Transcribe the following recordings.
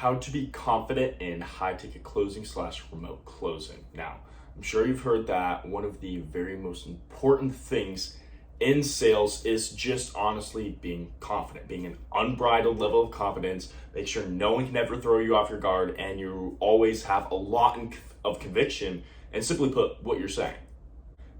how to be confident in high ticket closing / remote closing. Now, I'm sure you've heard that one of the very most important things in sales is just honestly being confident, being an unbridled level of confidence. Make sure no one can ever throw you off your guard, and you always have a lot of conviction and simply put what you're saying.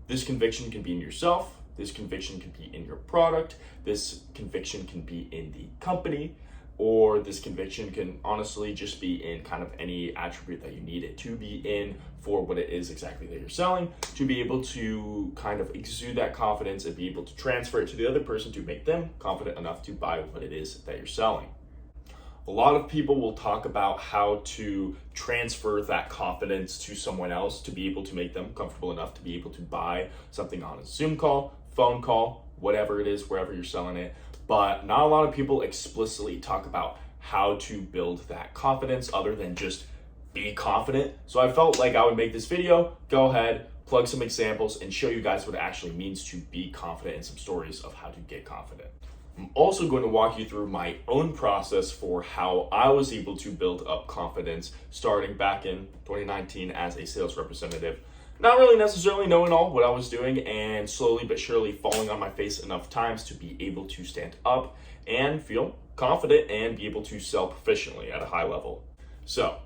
This conviction can be in yourself, this conviction can be in your product, this conviction can be in the company, or this conviction can honestly just be in kind of any attribute that you need it to be in for what it is exactly that you're selling, to be able to kind of exude that confidence and be able to transfer it to the other person to make them confident enough to buy what it is that you're selling. A lot of people will talk about how to transfer that confidence to someone else to be able to make them comfortable enough to be able to buy something on a Zoom call, phone call, whatever it is, wherever you're selling it. But not a lot of people explicitly talk about how to build that confidence other than just be confident. So I felt like I would make this video, go ahead, plug some examples, and show you guys what it actually means to be confident and some stories of how to get confident. I'm also going to walk you through my own process for how I was able to build up confidence starting back in 2019 as a sales representative. Not really necessarily knowing all what I was doing and slowly but surely falling on my face enough times to be able to stand up and feel confident and be able to sell proficiently at a high level. So,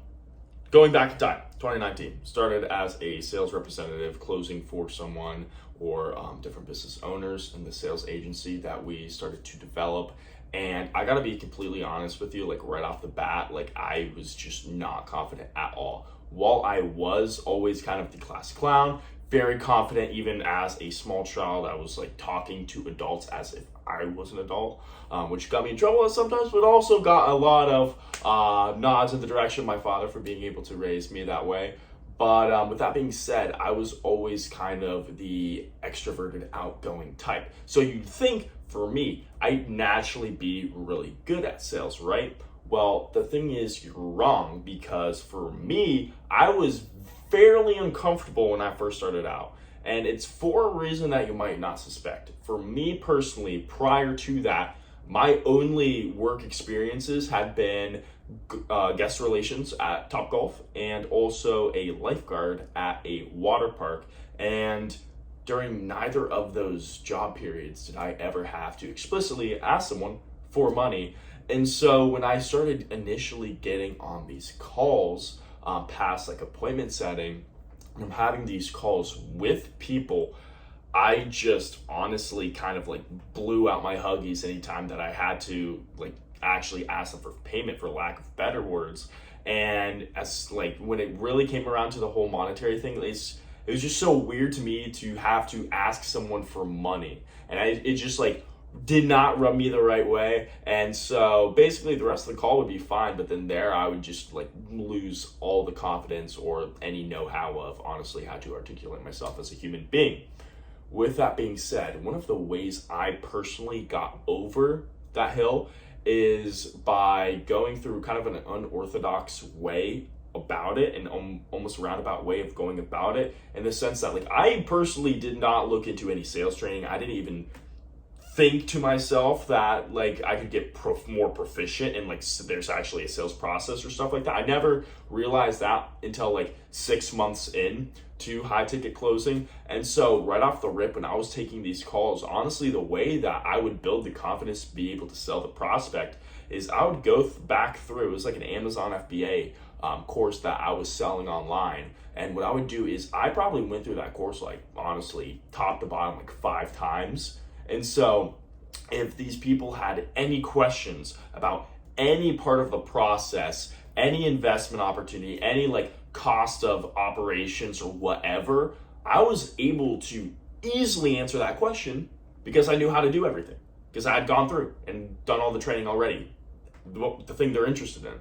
going back in time, 2019, started as a sales representative closing for someone or different business owners in the sales agency that we started to develop. And I gotta be completely honest with you, like right off the bat, like I was just not confident at all. While I was always kind of the class clown, very confident, even as a small child, I was like talking to adults as if I was an adult, which got me in trouble sometimes, but also got a lot of nods in the direction of my father for being able to raise me that way. But with that being said, I was always kind of the extroverted, outgoing type. So you'd think for me, I'd naturally be really good at sales, right? Well, the thing is, you're wrong, because for me, I was fairly uncomfortable when I first started out. And it's for a reason that you might not suspect. For me personally, prior to that, my only work experiences had been guest relations at Topgolf and also a lifeguard at a water park. And during neither of those job periods did I ever have to explicitly ask someone for money. And so when I started initially getting on these calls past like appointment setting, and I'm having these calls with people, I just honestly kind of like blew out my huggies anytime that I had to like actually ask them for payment, for lack of better words. And as like when it really came around to the whole monetary thing, it was just so weird to me to have to ask someone for money. And it just like did not rub me the right way. And so basically the rest of the call would be fine, but then there I would just like lose all the confidence or any know-how of honestly how to articulate myself as a human being. With that being said, one of the ways I personally got over that hill is by going through kind of an unorthodox way about it, and almost roundabout way of going about it, in the sense that like I personally did not look into any sales training. I didn't even think to myself that like I could get more proficient and like there's actually a sales process or stuff like that. I never realized that until like 6 months in to high ticket closing. And so right off the rip, when I was taking these calls, honestly, the way that I would build the confidence to be able to sell the prospect is I would go back through, it was like an Amazon FBA course that I was selling online. And what I would do is I probably went through that course like honestly top to bottom like 5 times. And so if these people had any questions about any part of the process, any investment opportunity, any like cost of operations or whatever, I was able to easily answer that question because I knew how to do everything, because I had gone through and done all the training already, the thing they're interested in.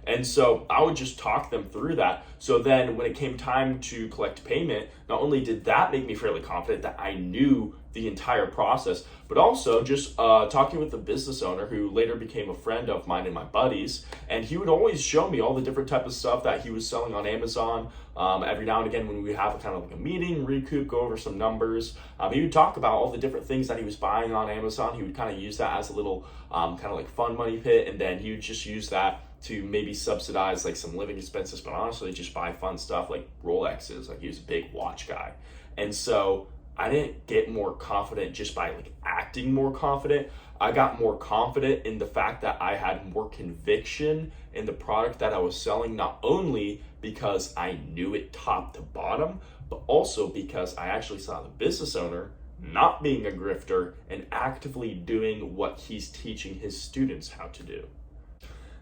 And so I would just talk them through that. So then when it came time to collect payment, not only did that make me fairly confident that I knew the entire process, but also just talking with the business owner who later became a friend of mine and my buddies. And he would always show me all the different type of stuff that he was selling on Amazon. Every now and again when we have kind of like a meeting, recoup, go over some numbers, he would talk about all the different things that he was buying on Amazon. He would kind of use that as a little kind of like fun money pit. And then he would just use that to maybe subsidize like some living expenses, but honestly just buy fun stuff like Rolexes. Like he was a big watch guy. And so I didn't get more confident just by like acting more confident. I got more confident in the fact that I had more conviction in the product that I was selling, not only because I knew it top to bottom, but also because I actually saw the business owner not being a grifter and actively doing what he's teaching his students how to do.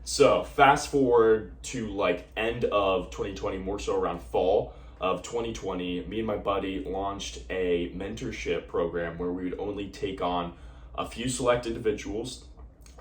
So fast forward to like end of 2020, more so around fall of 2020, me and my buddy launched a mentorship program where we would only take on a few select individuals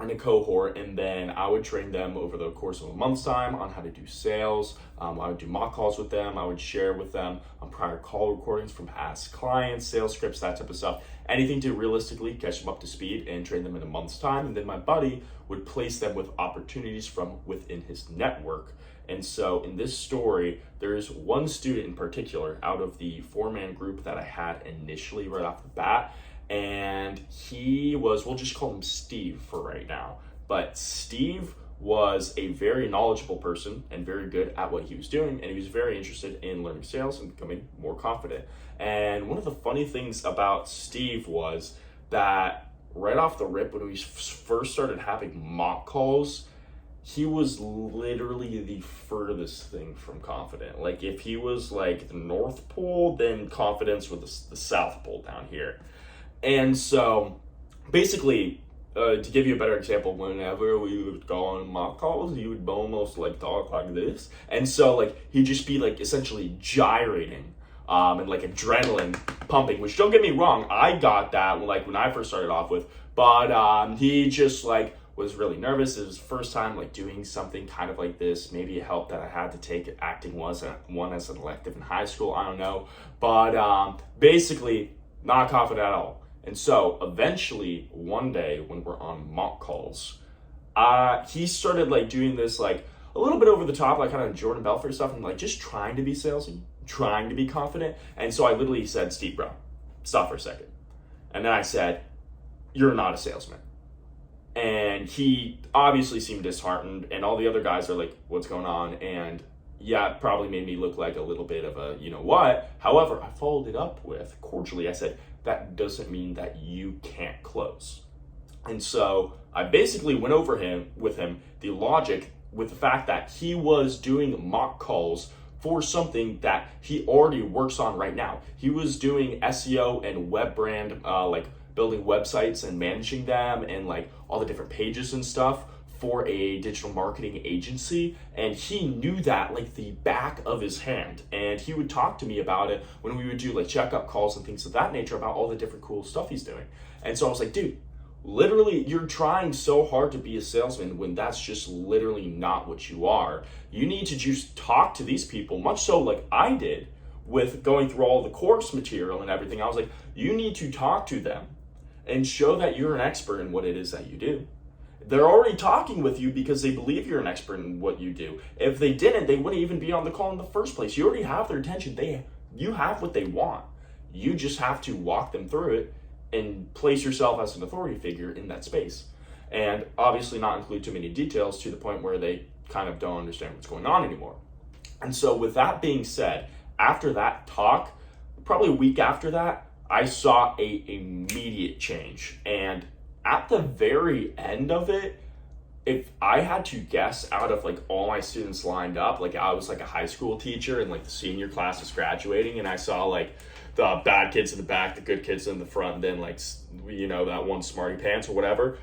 in a cohort, and then I would train them over the course of a month's time on how to do sales. I would do mock calls with them. I would share with them on prior call recordings from past clients, sales scripts, that type of stuff. Anything to realistically catch them up to speed and train them in a month's time. And then my buddy would place them with opportunities from within his network. And so in this story, there's one student in particular out of the 4-man group that I had initially right off the bat. And he was, we'll just call him Steve for right now. But Steve was a very knowledgeable person and very good at what he was doing. And he was very interested in learning sales and becoming more confident. And one of the funny things about Steve was that right off the rip, when we first started having mock calls, he was literally the furthest thing from confident. Like if he was like the North Pole, then confidence was the South Pole down here. And so basically, to give you a better example, whenever we would go on mock calls, he would almost like talk like this. And so like he'd just be like essentially gyrating and like adrenaline pumping, which don't get me wrong, I got that like when I first started off with, but he just like was really nervous. It was his first time like doing something kind of like this. Maybe it helped that I had to take acting one as an elective in high school. I don't know. But basically not confident at all. And so eventually one day when we're on mock calls, he started like doing this like a little bit over the top, like kind of Jordan Belfort stuff, and like just trying to be salesy, trying to be confident. And so I literally said, Steve, bro, stop for a second. And then I said, you're not a salesman. And he obviously seemed disheartened, and all the other guys are like, what's going on? And yeah, it probably made me look like a little bit of a, you know what? However, I followed it up with cordially, I said, that doesn't mean that you can't close. And so I basically went over with him, the logic with the fact that he was doing mock calls for something that he already works on right now. He was doing SEO and web brand, like building websites and managing them and like all the different pages and stuff for a digital marketing agency, and he knew that like the back of his hand, and he would talk to me about it when we would do like checkup calls and things of that nature about all the different cool stuff he's doing. And so I was like, dude, literally you're trying so hard to be a salesman when that's just literally not what you are. You need to just talk to these people, much so like I did with going through all the course material and everything. I was like, you need to talk to them and show that you're an expert in what it is that you do. They're already talking with you because they believe you're an expert in what you do. If they didn't, they wouldn't even be on the call in the first place. You already have their attention. You have what they want. You just have to walk them through it and place yourself as an authority figure in that space. And obviously not include too many details to the point where they kind of don't understand what's going on anymore. And so with that being said, after that talk, probably a week after that, I saw a immediate change. And at the very end of it, if I had to guess out of like all my students lined up, like I was like a high school teacher and like the senior class was graduating, and I saw like the bad kids in the back, the good kids in the front, and then like, you know, that one smarty pants or whatever.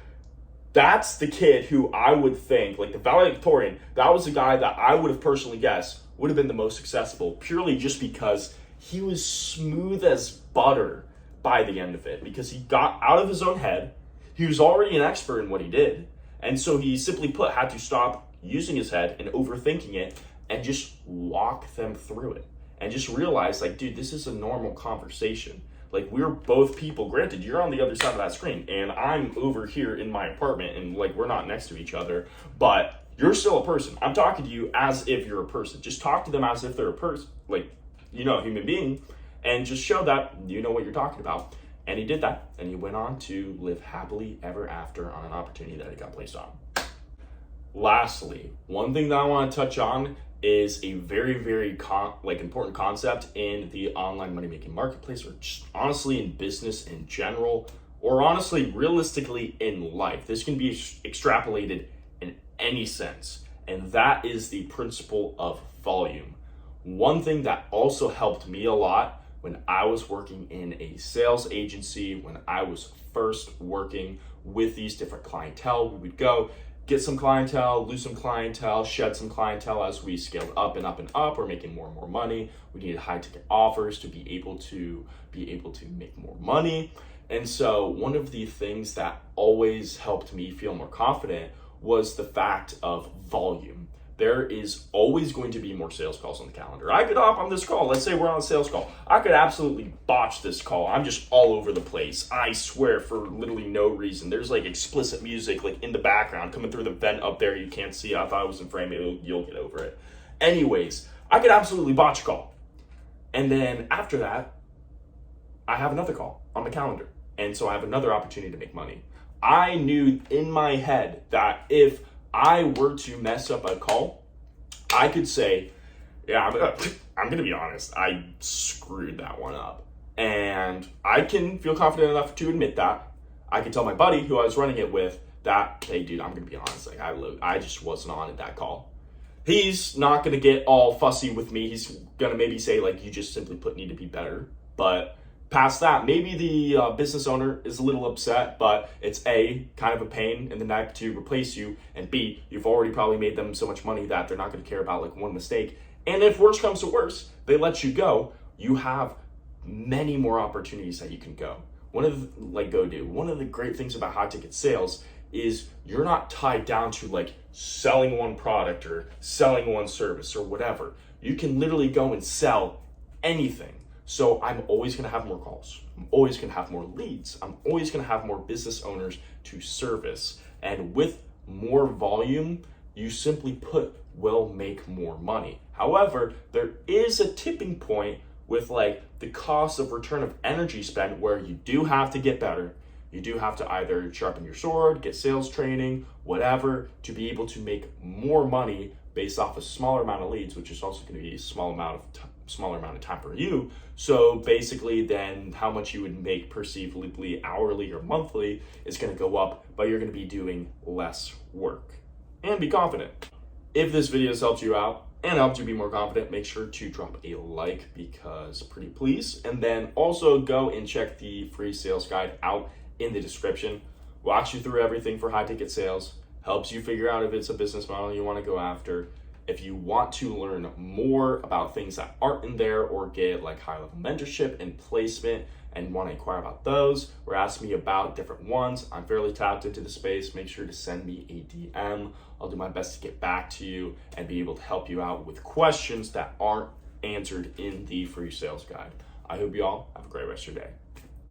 That's the kid who I would think, like the valedictorian, that was the guy that I would have personally guessed would have been the most successful, purely just because he was smooth as butter by the end of it, because he got out of his own head. He was already an expert in what he did. And so he simply put had to stop using his head and overthinking it and just walk them through it. And just realize like, dude, this is a normal conversation. Like we're both people, granted, you're on the other side of that screen and I'm over here in my apartment and like we're not next to each other, but you're still a person. I'm talking to you as if you're a person. Just talk to them as if they're a person, like, you know, a human being, and just show that you know what you're talking about. And he did that, and he went on to live happily ever after on an opportunity that he got placed on. Lastly, one thing that I want to touch on is a very, very important concept in the online money making marketplace, or just honestly in business in general, or honestly realistically in life. This can be extrapolated in any sense, and that is the principle of volume. One thing that also helped me a lot when I was working in a sales agency, when I was first working with these different clientele, we would go get some clientele, lose some clientele, shed some clientele as we scaled up and up and up. We're making more and more money. We needed high ticket offers to be able to make more money. And so one of the things that always helped me feel more confident was the fact of volume. There is always going to be more sales calls on the calendar. I could hop on this call. Let's say we're on a sales call. I could absolutely botch this call. I'm just all over the place. I swear, for literally no reason. There's like explicit music like in the background coming through the vent up there. You can't see. I thought I was in frame. You'll get over it. Anyways, I could absolutely botch a call. And then after that, I have another call on the calendar. And so I have another opportunity to make money. I knew in my head that if I were to mess up a call, I could say, yeah, I'm going to be honest, I screwed that one up. And I can feel confident enough to admit that. I can tell my buddy who I was running it with that, hey, dude, I'm going to be honest, like I just wasn't on at that call. He's not going to get all fussy with me. He's going to maybe say, like, you just simply need to be better. But past that, maybe the business owner is a little upset, but it's A, kind of a pain in the neck to replace you, and B, you've already probably made them so much money that they're not going to care about like one mistake. And if worse comes to worse, they let you go, you have many more opportunities that you can go. One of the great things about high ticket sales is you're not tied down to like selling one product or selling one service or whatever. You can literally go and sell anything. So I'm always going to have more calls. I'm always going to have more leads. I'm always going to have more business owners to service. And with more volume, you simply will make more money. However, there is a tipping point with like the cost of return of energy spent where you do have to get better. You do have to either sharpen your sword, get sales training, whatever, to be able to make more money based off a smaller amount of leads, which is also going to be a smaller amount of time for you. So basically then how much you would make perceivably hourly or monthly is going to go up, but you're going to be doing less work. And be confident. If this video has helped you out and helped you be more confident, make sure to drop a like because pretty please. And then also go and check the free sales guide out in the description. Walks you through everything for high ticket sales, helps you figure out if it's a business model you want to go after. If you want to learn more about things that aren't in there or get like high level mentorship and placement and want to inquire about those or ask me about different ones, I'm fairly tapped into the space. Make sure to send me a DM. I'll do my best to get back to you and be able to help you out with questions that aren't answered in the free sales guide. I hope you all have a great rest of your day.